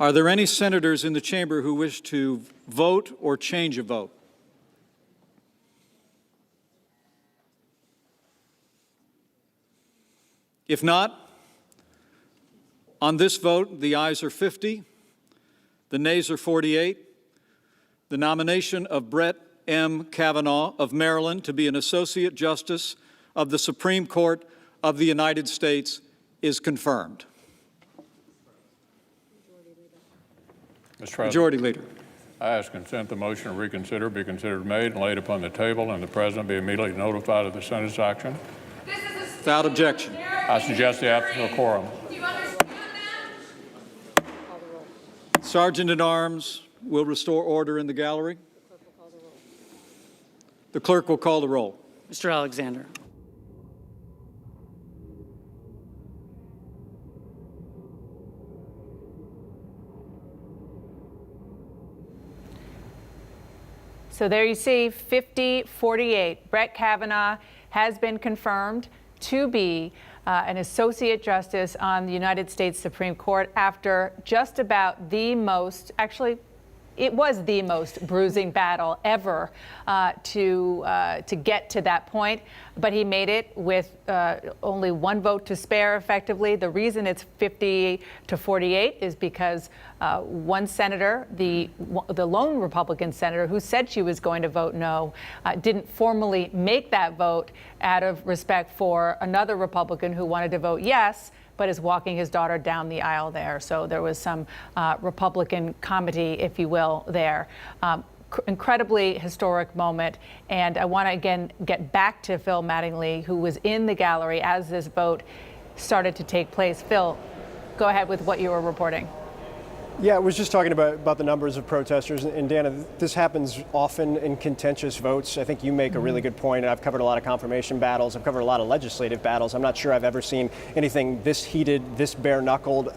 Are there any senators in the chamber who wish to vote or change a vote? If not, on this vote, the ayes are 50, the nays are 48. The nomination of Brett M. Kavanaugh of Maryland to be an Associate Justice of the Supreme Court of the United States is confirmed. Mr. President, Majority Leader. I ask consent the motion to reconsider be considered made and laid upon the table, and the President be immediately notified of the Senate's action. Without objection. I suggest the absence of quorum. Sergeant-at-Arms will restore order in the gallery. The clerk will call the roll. Mr. Alexander. So there you see 50-48. Brett Kavanaugh has been confirmed to be an Associate Justice on the United States Supreme Court after just about the most, actually, it was the most bruising battle ever to get to that point. But he made it with only one vote to spare, effectively. The reason it's 50-48 is because one senator, the lone Republican senator who said she was going to vote no, didn't formally make that vote out of respect for another Republican who wanted to vote yes, but is walking his daughter down the aisle there. So there was some Republican comedy, if you will, there. Incredibly historic moment. And I want to again get back to Phil Mattingly, who was in the gallery as this vote started to take place. Phil, go ahead with what you were reporting. Yeah, I was just talking about the numbers of protesters. And Dana, this happens often in contentious votes. I think you make a really good point. I've covered a lot of confirmation battles. I've covered a lot of legislative battles. I'm not sure I've ever seen anything this heated, this bare-knuckled,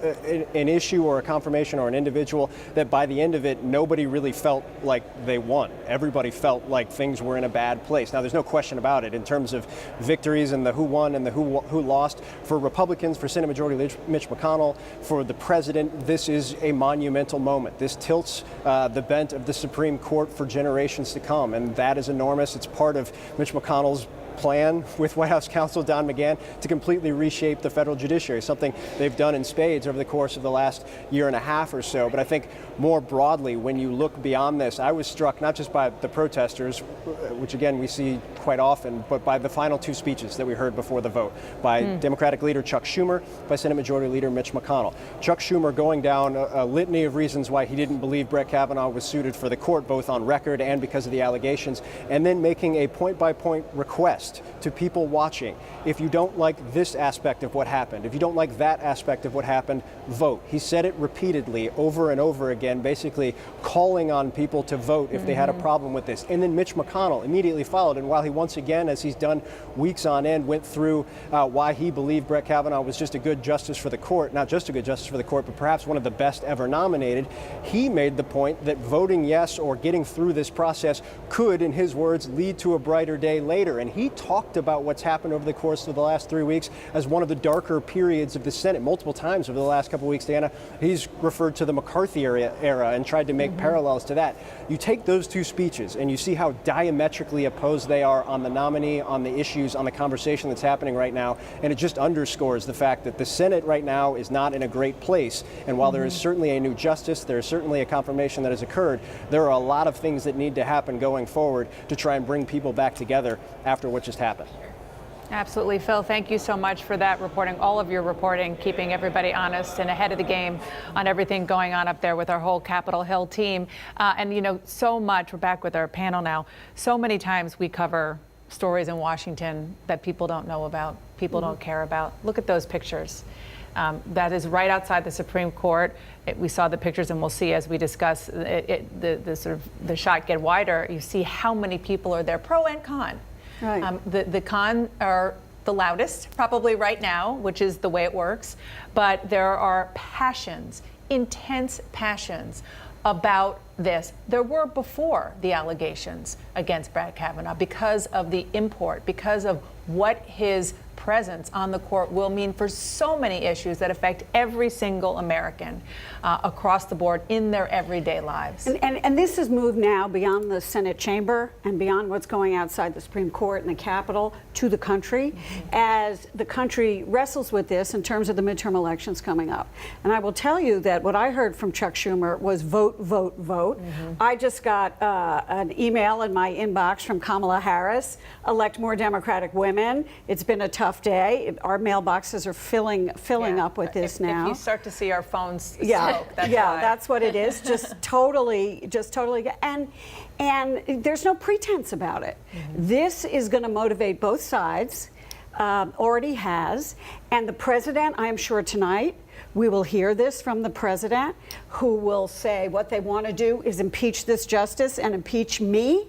an issue or a confirmation or an individual that by the end of it, nobody really felt like they won. Everybody felt like things were in a bad place. Now, there's no question about it in terms of victories and the who won and the who lost. For Republicans, for Senate Majority Leader Mitch McConnell, for the president, this is a monumental moment. This tilts the bent of the Supreme Court for generations to come, and that is enormous. It's part of Mitch McConnell's plan with White House counsel Don McGahn to completely reshape the federal judiciary, something they've done in spades over the course of the last year and a half or so. But I think more broadly, when you look beyond this, I was struck not just by the protesters, which again we see quite often, but by the final two speeches that we heard before the vote by Democratic leader Chuck Schumer, by Senate Majority Leader Mitch McConnell. Chuck Schumer going down a litany of reasons why he didn't believe Brett Kavanaugh was suited for the court, both on record and because of the allegations, and then making a point-by-point request to people watching. If you don't like this aspect of what happened, if you don't like that aspect of what happened, vote. He said it repeatedly over and over again, basically calling on people to vote if they had a problem with this. And then Mitch McConnell immediately followed. And while he once again, as he's done weeks on end, went through why he believed Brett Kavanaugh was just a good justice for the court, not just a good justice for the court, but perhaps one of the best ever nominated, he made the point that voting yes or getting through this process could, in his words, lead to a brighter day later. And he talked about what's happened over the course of the last 3 weeks as one of the darker periods of the Senate. Multiple times over the last couple of weeks, Dana, he's referred to the McCarthy era and tried to make parallels to that. You take those two speeches and you see how diametrically opposed they are on the nominee, on the issues, on the conversation that's happening right now, and it just underscores the fact that the Senate right now is not in a great place. And while there is certainly a new justice, there is certainly a confirmation that has occurred, there are a lot of things that need to happen going forward to try and bring people back together after what just happened. Absolutely, Phil. Thank you so much for that reporting, all of your reporting, keeping everybody honest and ahead of the game on everything going on up there with our whole Capitol Hill team. And, you know, so much, we're back with our panel now, so many times we cover stories in Washington that people don't know about, people don't care about. Look at those pictures. That is right outside the Supreme Court. We saw the pictures, and we'll see as we discuss the shot get wider. You see how many people are there, pro and con. Right. The con are the loudest, probably right now, which is the way it works. But there are passions, intense passions about this. There were before the allegations against Brett Kavanaugh because of the import, because of what his presence on the court will mean for so many issues that affect every single American across the board in their everyday lives. And this has moved now beyond the Senate chamber and beyond what's going outside the Supreme Court and the Capitol to the country as the country wrestles with this in terms of the midterm elections coming up. And I will tell you that what I heard from Chuck Schumer was vote, vote, vote. I just got an email in my inbox from Kamala Harris, elect more Democratic women. It's been a tough day. Our mailboxes are filling up with this now. If you start to see our phones smoke, that's why. That's what it is. Just totally. And there's no pretense about it. This is going to motivate both sides, already has. And the president, I am sure tonight, we will hear this from the president, who will say what they want to do is impeach this justice and impeach me.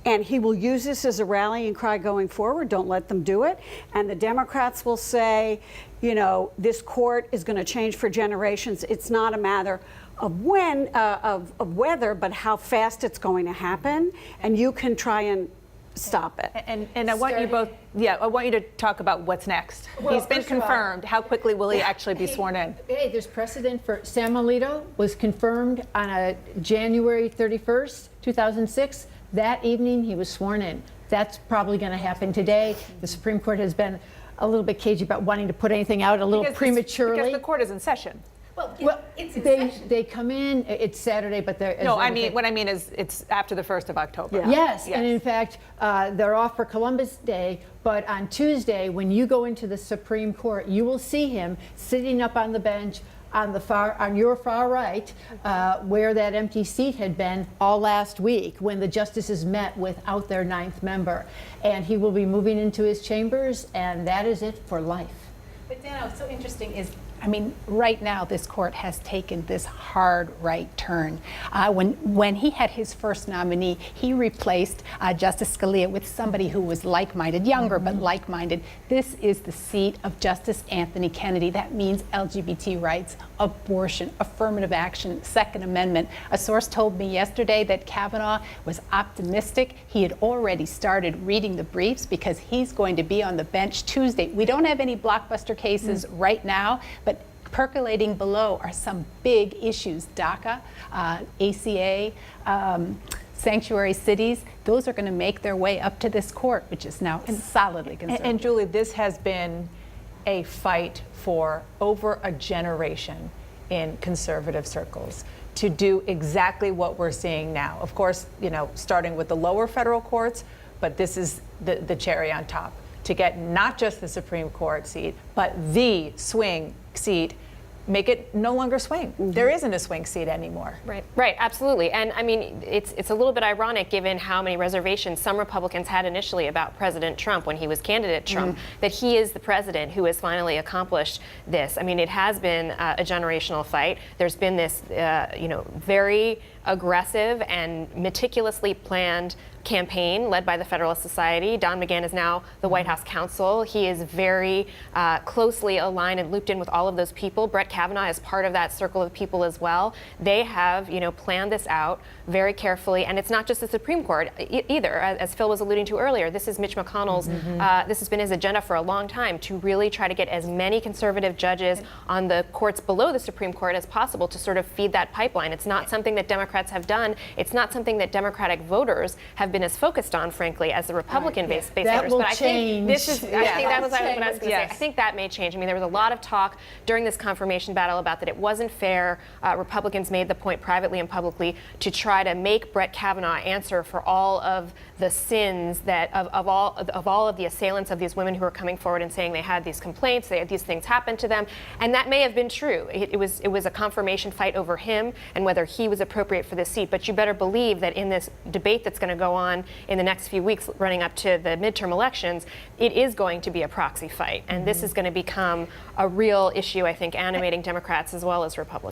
And he will use this as a rallying cry going forward. Don't let them do it. And the Democrats will say, you know, this court is going to change for generations. It's not a matter of when, of whether, but how fast it's going to happen. And you can try and stop it. And I want you both, I want you to talk about what's next. Well, he's been confirmed. How quickly will he actually be sworn in? Hey, there's precedent for Sam Alito was confirmed on a January 31st, 2006. That evening, he was sworn in. That's probably going to happen today. The Supreme Court has been a little bit cagey about wanting to put anything out a little prematurely. Because the court is in session. Well, they come in. It's Saturday, but they're no. I mean, what I mean is, it's after the 1st of October. Yeah. Yes, and in fact, they're off for Columbus Day. But on Tuesday, when you go into the Supreme Court, you will see him sitting up on the bench on your far right, where that empty seat had been all last week when the justices met without their 9th member. And he will be moving into his chambers, and that is it for life. But Dana, what's so interesting is, I mean, right now this court has taken this hard right turn. When he had his first nominee, he replaced Justice Scalia with somebody who was like-minded, younger but like-minded. This is the seat of Justice Anthony Kennedy. That means LGBT rights, abortion, affirmative action, Second Amendment. A source told me yesterday that Kavanaugh was optimistic. He had already started reading the briefs because he's going to be on the bench Tuesday. We don't have any blockbuster cases right now, but percolating below are some big issues. DACA, ACA, sanctuary cities, those are going to make their way up to this court, which is now solidly conservative. And Julie, this has been a fight for over a generation in conservative circles to do exactly what we're seeing now. Of course, you know, starting with the lower federal courts, but this is the cherry on top, to get not just the Supreme Court seat, but the swing seat. Make it no longer swing. There isn't a swing seat anymore. Right, absolutely. And I mean, it's a little bit ironic given how many reservations some Republicans had initially about President Trump when he was candidate Trump, that he is the president who has finally accomplished this. I mean, it has been a generational fight. There's been this, very aggressive and meticulously planned campaign led by the Federalist Society. Don McGahn is now the White House counsel. He is very closely aligned and looped in with all of those people. Brett Kavanaugh is part of that circle of people as well. They have, planned this out very carefully. And it's not just the Supreme Court either. As Phil was alluding to earlier, this is Mitch McConnell's, this has been his agenda for a long time, to really try to get as many conservative judges on the courts below the Supreme Court as possible to sort of feed that pipeline. It's not something that Democrats have done. It's not something that Democratic voters have been as focused on, frankly, as the Republican-based voters. But I think this is, I think that was what I was going to say. Yes. I think that may change. I mean, there was a lot of talk during this confirmation battle about that it wasn't fair. Republicans made the point privately and publicly to try to make Brett Kavanaugh answer for all of the sins that of all of the assailants of these women who are coming forward and saying they had these complaints, they had these things happen to them, and that may have been true. It was a confirmation fight over him and whether he was appropriate for this seat. But you better believe that in this debate that's going to go on in the next few weeks running up to the midterm elections, it is going to be a proxy fight, and this is going to become a real issue, I think, animating Democrats as well as Republicans.